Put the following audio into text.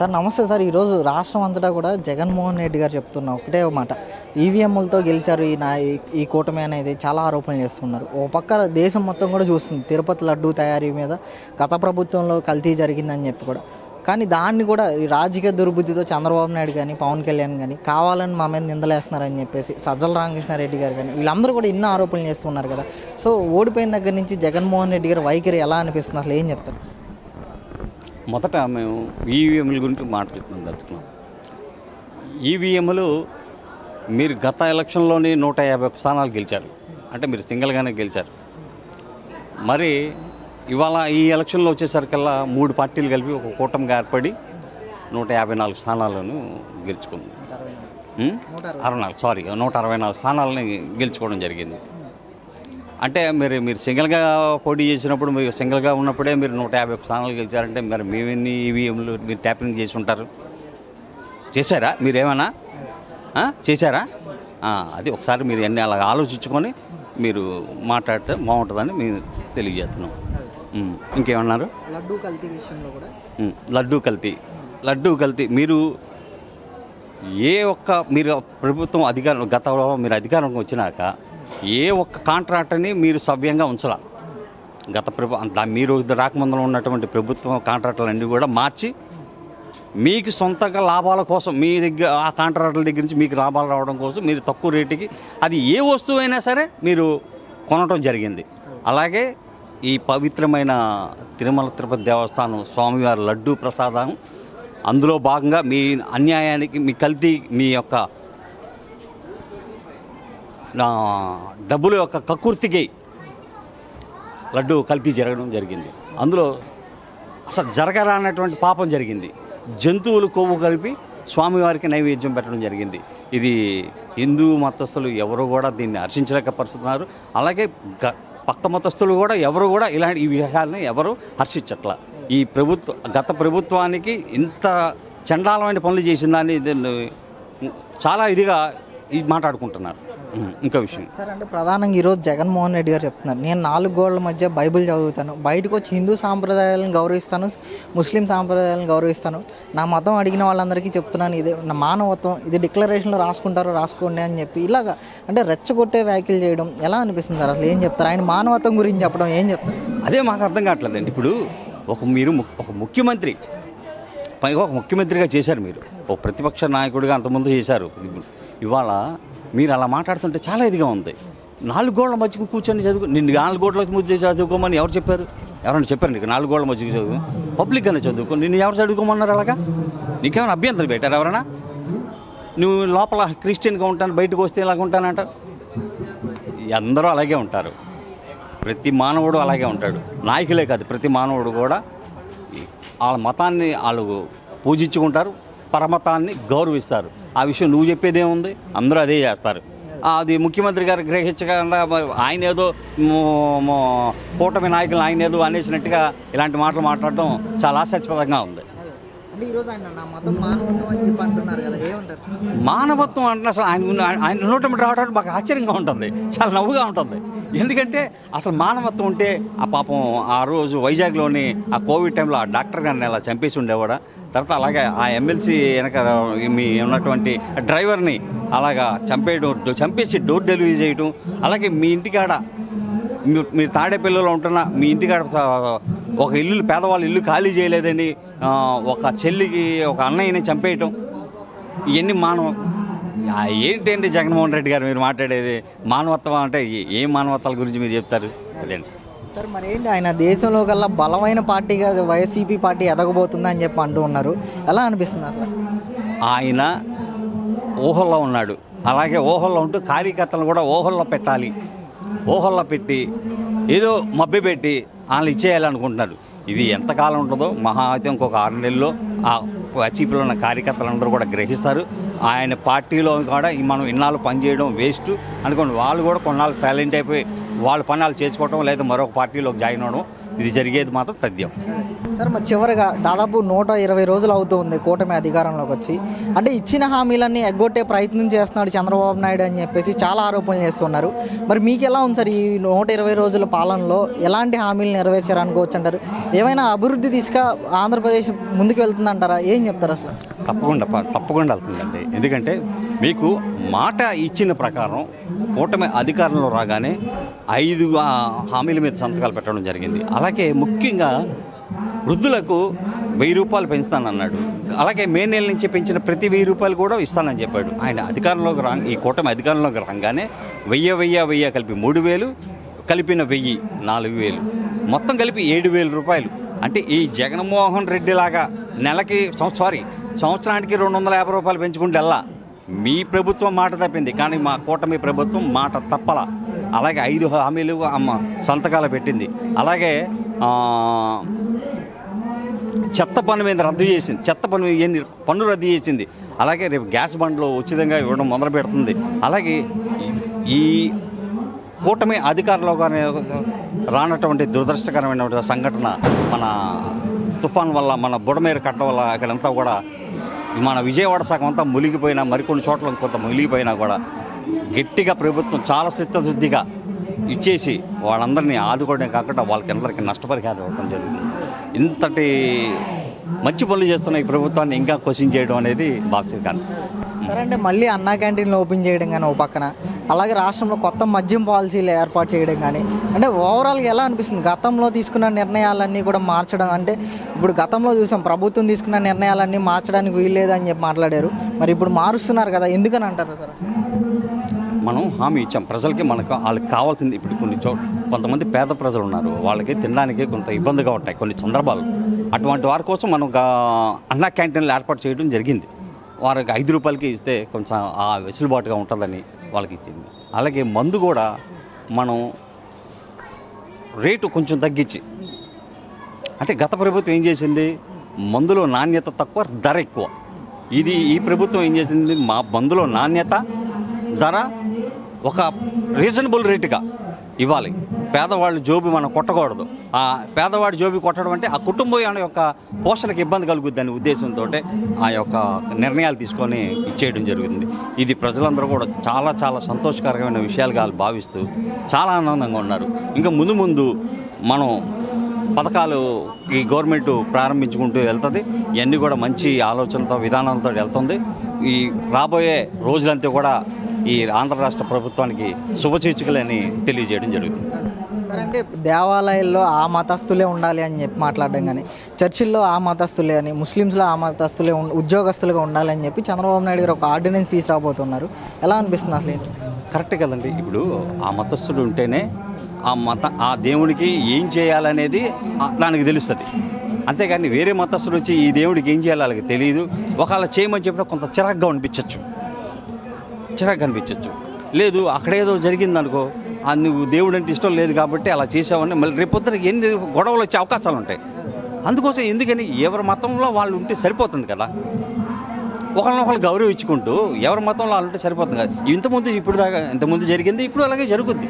Sir నమస్తే sir. ఈరోజు రాష్ట్రం అంతటా కూడా జగన్మోహన్ రెడ్డి గారు చెప్తున్న ఒకటే మాట, ఈవీఎంలతో గెలిచారు ఈ కూటమి అనేది చాలా ఆరోపణలు చేస్తున్నారు. ఓ పక్క దేశం మొత్తం కూడా చూస్తుంది తిరుపతి లడ్డూ తయారీ మీద గత ప్రభుత్వంలో కల్తీ జరిగిందని చెప్పి కూడా. కానీ దాన్ని కూడా ఈ రాజకీయ దుర్బుద్ధితో చంద్రబాబు నాయుడు కానీ పవన్ కళ్యాణ్ కానీ కావాలని మా మీద నిందలేస్తున్నారని చెప్పేసి సజ్జల రామకృష్ణారెడ్డి గారు కానీ వీళ్ళందరూ కూడా ఎన్నో ఆరోపణలు చేస్తున్నారు కదా. సో ఓడిపోయిన దగ్గర నుంచి జగన్మోహన్ రెడ్డి గారు వైఖరి ఎలా అనిపిస్తుంది, అసలు ఏం చెప్తారు? మొదట మేము ఈవీఎంల గురించి మాట్లాడుతున్నాం. ఈవీఎంలు మీరు గత ఎలక్షన్లోని 151 స్థానాలు గెలిచారు, అంటే మీరు సింగిల్గానే గెలిచారు. మరి ఇవాళ ఈ ఎలక్షన్లో వచ్చేసరికల్లా 3 పార్టీలు కలిపి ఒక కూటమిగా ఏర్పడి 154 స్థానాలను గెలుచుకుంది. 164 స్థానాలని గెలుచుకోవడం జరిగింది. అంటే మీరు సింగిల్గా పోటీ చేసినప్పుడు, మీరు సింగిల్గా ఉన్నప్పుడే మీరు 151 స్థానాలు గెలిచారంటే మరి మేమెన్ని ఈవీఎంలు మీరు ట్యాపింగ్ చేసి ఉంటారు? చేశారా? మీరేమైనా చేశారా? అది ఒకసారి మీరు అన్నీ అలా ఆలోచించుకొని మీరు మాట్లాడితే బాగుంటుందని మేము తెలియజేస్తున్నాం. ఇంకేమన్నారు? లడ్డూ కల్తీ విషయంలో కూడా లడ్డూ కల్తీ మీరు మీరు ప్రభుత్వం గతంలో మీరు అధికారంకి వచ్చినాక ఏ ఒక్క కాంట్రాక్ట్ని మీరు సవ్యంగా ఉంచాల. మీరు రాకముందులో ఉన్నటువంటి ప్రభుత్వం కాంట్రాక్టులన్నీ కూడా మార్చి మీకు సొంతంగా లాభాల కోసం మీ దగ్గర ఆ కాంట్రాక్టుల దగ్గర నుంచి మీకు లాభాలు రావడం కోసం మీరు తక్కువ రేటుకి అది ఏ వస్తువు అయినా సరే మీరు కొనడం జరిగింది. అలాగే ఈ పవిత్రమైన తిరుమల తిరుపతి దేవస్థానం స్వామివారి లడ్డూ ప్రసాదం అందులో భాగంగా మీ అన్యాయానికి మీ కల్తీ మీ యొక్క డబ్బుల యొక్క కక్కుర్తికి లడ్డు కల్తీ జరగడం జరిగింది. అందులో అసలు జరగరానటువంటి పాపం జరిగింది. జంతువులు కొవ్వు కలిపి స్వామివారికి నైవేద్యం పెట్టడం జరిగింది. ఇది హిందూ మతస్థులు ఎవరు కూడా దీన్ని హర్షించలేకపోతున్నారు. అలాగే పక్క మతస్థులు కూడా ఎవరు కూడా ఈ విషయాలని ఎవరు హర్షించట్ల. గత ప్రభుత్వానికి ఇంత చండాలమైన పనులు చేసిన దాన్ని చాలా ఇదిగా మాట్లాడుకుంటున్నారు. ఇంకో విషయం సార్, అంటే ప్రధానంగా ఈరోజు జగన్మోహన్ రెడ్డి గారు చెప్తున్నారు, నేను 4 గోడల మధ్య బైబిల్ చదువుతాను, బయటకు వచ్చి హిందూ సాంప్రదాయాలను గౌరవిస్తాను, ముస్లిం సాంప్రదాయాలను గౌరవిస్తాను, నా మతం అడిగిన వాళ్ళందరికీ చెప్తున్నాను, ఇదే నా మానవత్వం, ఇది డిక్లరేషన్లో రాసుకోండి అని చెప్పి ఇలాగా అంటే రెచ్చగొట్టే వ్యాఖ్యలు చేయడం ఎలా అనిపిస్తుంది సార్? అసలు ఏం చెప్తారు? ఆయన మానవత్వం గురించి చెప్పడం ఏం చెప్తారు? అదే మాకు అర్థం కావట్లేదండి. ఇప్పుడు మీరు ఒక ముఖ్యమంత్రి, పైగా ఒక ముఖ్యమంత్రిగా చేశారు, మీరు ఒక ప్రతిపక్ష నాయకుడిగా అంతకుముందు చేశారు. ఇవాళ మీరు అలా మాట్లాడుతుంటే చాలా ఇదిగా ఉంది. 4 గోడల మధ్యకు కూర్చొని నిన్ను 4 గోడల మధ్య చదువుకోమని ఎవరు చెప్పారు? ఎవరైనా చెప్పారు నీకు 4 గోడల మధ్యకు చదువు? పబ్లిక్గానే చదువుకో. నిన్ను ఎవరు చదువుకోమన్నారు? అలాగా నీకేమైనా అభ్యంతరం పెట్టారు ఎవరైనా? నువ్వు లోపల క్రిస్టియన్గా ఉంటాను, బయటకు వస్తే ఇలాగ ఉంటానంట. అందరూ అలాగే ఉంటారు. ప్రతి మానవుడు అలాగే ఉంటాడు. నాయకులే కాదు, ప్రతి మానవుడు కూడా వాళ్ళ మతాన్ని వాళ్ళు పూజించుకుంటారు, పరమతాన్ని గౌరవిస్తారు. ఆ విషయం నువ్వు చెప్పేదేముంది? అందరూ అదే చేస్తారు. అది ముఖ్యమంత్రి గారు గ్రహించకుండా ఆయన ఏదో కూటమి నాయకులు ఆయన ఏదో అనేసినట్టుగా ఇలాంటి మాటలు మాట్లాడడం చాలా ఆసక్తిపరంగా ఉంది. మానవత్వం అంటే అసలు ఆయన నోట రావడానికి మాకు ఆశ్చర్యంగా ఉంటుంది, చాలా నవ్వుగా ఉంటుంది. ఎందుకంటే అసలు మానవత్వం ఉంటే ఆ పాపం ఆ రోజు వైజాగ్లోని ఆ కోవిడ్ టైంలో ఆ డాక్టర్ గారిని అలా చంపేసి ఉండేవాడా? తర్వాత అలాగే ఆ ఎమ్మెల్సీ వెనక మీ ఉన్నటువంటి డ్రైవర్ని అలాగా చంపేసి డోర్ డెలివరీ చేయటం. అలాగే మీ ఇంటికాడ మీరు తాడేపల్లిలో ఉంటున్న మీ ఇంటికాడ ఒక పేదవాళ్ళ ఇల్లు ఖాళీ చేయలేదని ఒక చెల్లికి ఒక అన్నయ్యని చంపేయటం, ఇవన్నీ ఏంటండి జగన్మోహన్ రెడ్డి గారు మీరు మాట్లాడేది? మానవత్వం అంటే ఏ మానవత్వాల గురించి మీరు చెప్తారు? అదేండి సార్, మరి ఏంటి ఆయన దేశంలో కల్లా బలమైన పార్టీగా వైసీపీ పార్టీ ఎదగబోతుందని చెప్పి అంటూ ఉన్నారు, ఎలా అనిపిస్తుంది అట్లా? ఆయన ఊహల్లో ఉన్నాడు. అలాగే ఊహల్లో ఉంటూ కార్యకర్తలను కూడా ఊహల్లో పెట్టాలి. ఊహల్లో పెట్టి ఏదో మభ్యపెట్టి వాళ్ళు ఇచ్చేయాలనుకుంటున్నారు. ఇది ఎంతకాలం ఉంటుందో మహా అయితే ఇంకొక 6 నెలల్లో ఆ వైసీపీలో ఉన్న కార్యకర్తలందరూ కూడా గ్రహిస్తారు. ఆయన పార్టీలో కూడా మనం ఇన్నాళ్ళు పనిచేయడం వేస్ట్ అనుకోండి. వాళ్ళు కూడా కొన్నాళ్ళు సైలెంట్ అయిపోయి వాళ్ళ పని వాళ్ళు చేసుకోవడం, లేదా మరొక పార్టీలోకి జాయిన్ అవ్వడం ఇది జరిగేది మాత్రం తథ్యం. సార్ మరి చివరిగా దాదాపు 120 రోజులు అవుతుంది కూటమి అధికారంలోకి వచ్చి, అంటే ఇచ్చిన హామీలన్నీ ఎగ్గొట్టే ప్రయత్నం చేస్తున్నాడు చంద్రబాబు నాయుడు అని చెప్పేసి చాలా ఆరోపణలు చేస్తున్నారు. మరి మీకు ఎలా ఉంది సార్ ఈ 120 రోజుల పాలనలో ఎలాంటి హామీలు నెరవేర్చారు అనుకోవచ్చు అంటారు? ఏమైనా అభివృద్ధి దిశగా ఆంధ్రప్రదేశ్ ముందుకు వెళ్తుందంటారా? ఏం చెప్తారు అసలు? తప్పకుండా వెళ్తుందండి. ఎందుకంటే మీకు మాట ఇచ్చిన ప్రకారం కూటమి అధికారంలో రాగానే 5 హామీల మీద సంతకాలు పెట్టడం జరిగింది. అలాగే ముఖ్యంగా వృద్ధులకు 1000 రూపాయలు పెంచుతానన్నాడు. అలాగే మే నెల నుంచి పెంచిన ప్రతి 1000 రూపాయలు కూడా ఇస్తానని చెప్పాడు. ఆయన అధికారంలోకి ఈ కూటమి అధికారంలోకి రాగానే 1000 కలిపి 3000, కలిపిన 1000 4000, మొత్తం కలిపి 7000 రూపాయలు. అంటే ఈ జగన్మోహన్ రెడ్డి లాగా నెలకి సంవత్సరానికి 250 రూపాయలు పెంచుకుంటేల్లా మీ ప్రభుత్వం మాట తప్పింది, కానీ మా కూటమి ప్రభుత్వం మాట తప్పలా. అలాగే 5 హామీలు సంతకాలు పెట్టింది. అలాగే చెత్త పన్ను మీద రద్దు చేసింది, పన్ను రద్దు చేసింది. అలాగే రేపు గ్యాస్ బండ్లు ఉచితంగా ఇవ్వడం మొదలు పెడుతుంది. అలాగే ఈ కూటమి అధికారంలోగానే రానటువంటి దురదృష్టకరమైన సంఘటన మన తుఫాన్ వల్ల, మన బుడమేరు కట్ట వల్ల అక్కడంతా కూడా మన విజయవాడ సగం అంతా మునిగిపోయినా, మరికొన్ని చోట్ల కొంత మునిగిపోయినా కూడా గట్టిగా ప్రభుత్వం చాలా చిత్తశుద్ధిగా ఇచ్చేసి వాళ్ళందరినీ ఆదుకోవడం కాకుండా వాళ్ళకి నష్టపరిహారం ఇవ్వడం జరుగుతుంది. ఇంతటి మంచి పనులు చేస్తున్న ఈ ప్రభుత్వాన్ని ఇంకా క్వశ్చన్ చేయడం అనేది బాధ్యత. సరే, అంటే మళ్ళీ అన్నా క్యాంటీన్లు ఓపెన్ చేయడం కానీ ఓ పక్కన, అలాగే రాష్ట్రంలో కొత్త మద్యం పాలసీలు ఏర్పాటు చేయడం కానీ, అంటే ఓవరాల్గా ఎలా అనిపిస్తుంది? గతంలో తీసుకున్న నిర్ణయాలన్నీ కూడా మార్చడం, అంటే ఇప్పుడు గతంలో చూసాం ప్రభుత్వం తీసుకున్న నిర్ణయాలన్నీ మార్చడానికి వీల్లేదని చెప్పి మాట్లాడారు. మరి ఇప్పుడు మారుస్తున్నారు కదా, ఎందుకని అంటారు సార్? మనం హామీ ఇచ్చాం ప్రజలకి, వాళ్ళకి కావాల్సింది. ఇప్పుడు కొంతమంది పేద ప్రజలు ఉన్నారు, వాళ్ళకి తినడానికి కొంత ఇబ్బందిగా ఉంటాయి కొన్ని సందర్భాలు. అటువంటి వారి కోసం మనం అన్నా క్యాంటీన్లు ఏర్పాటు చేయడం జరిగింది. వారికి 5 రూపాయలకి ఇస్తే కొంచెం ఆ వెసులుబాటుగా ఉంటుందని వాళ్ళకి ఇచ్చింది. అలాగే మందు కూడా మనం రేటు కొంచెం తగ్గించి, అంటే గత ప్రభుత్వం ఏం చేసింది, మందులో నాణ్యత తక్కువ, ధర ఎక్కువ. ఈ ప్రభుత్వం ఏం చేసింది, మా మందులో నాణ్యత, ధర ఒక రీజనబుల్ రేటుగా ఇవ్వాలి. పేదవాళ్ళ జోబి మనం కొట్టకూడదు. ఆ పేదవాడి జోబి కొట్టడం అంటే ఆ కుటుంబం యొక్క పోషణకు ఇబ్బంది కలుగుద్దని ఉద్దేశంతో ఆ యొక్క నిర్ణయాలు తీసుకొని ఇచ్చేయడం జరుగుతుంది. ఇది ప్రజలందరూ కూడా చాలా చాలా సంతోషకరమైన విషయాలుగా భావిస్తూ చాలా ఆనందంగా ఉన్నారు. ఇంకా ముందు మనం పథకాలు ఈ గవర్నమెంట్ ప్రారంభించుకుంటూ వెళ్తుంది. ఇవన్నీ కూడా మంచి ఆలోచనతో విధానాలతో వెళ్తుంది. ఈ రాబోయే రోజులంతా కూడా ఈ ఆంధ్ర రాష్ట్ర ప్రభుత్వానికి శుభసూచికలని తెలియజేయడం జరుగుతుంది. సరే, అంటే దేవాలయాల్లో ఆ మతస్థులే ఉండాలి అని చెప్పి మాట్లాడడం కానీ, చర్చిల్లో ఆ మతస్థులే అని, ముస్లిమ్స్లో ఆ మతస్థులే ఉద్యోగస్తులుగా ఉండాలి అని చెప్పి చంద్రబాబు నాయుడు గారు ఒక ఆర్డినెన్స్ తీసుకురాబోతున్నారు. ఎలా అనిపిస్తుంది అసలు? కరెక్ట్ కదండి. ఇప్పుడు ఆ మతస్థుడు ఉంటేనే ఆ దేవునికి ఏం చేయాలనేది దానికి తెలుస్తుంది. అంతేగాని వేరే మతస్థుడు వచ్చి ఈ దేవుడికి ఏం చేయాలో వాళ్ళకి తెలియదు. ఒకవేళ చేయమని చెప్పినా కొంత చిరాగ్గా అనిపించవచ్చు. లేదు అక్కడేదో జరిగిందనుకో, నువ్వు దేవుడు అంటే ఇష్టం లేదు కాబట్టి అలా చేసావని మళ్ళీ రేపొద్దున ఎన్ని గొడవలు వచ్చే అవకాశాలు ఉంటాయి. అందుకోసం ఎందుకని ఎవరి మతంలో వాళ్ళు ఉంటే సరిపోతుంది కదా. ఒకరినొకరు గౌరవించుకుంటూ ఎవరి మతంలో వాళ్ళు ఉంటే సరిపోతుంది కదా. ఇంతకుముందు జరిగింది, ఇప్పుడు అలాగే జరుగుద్ది.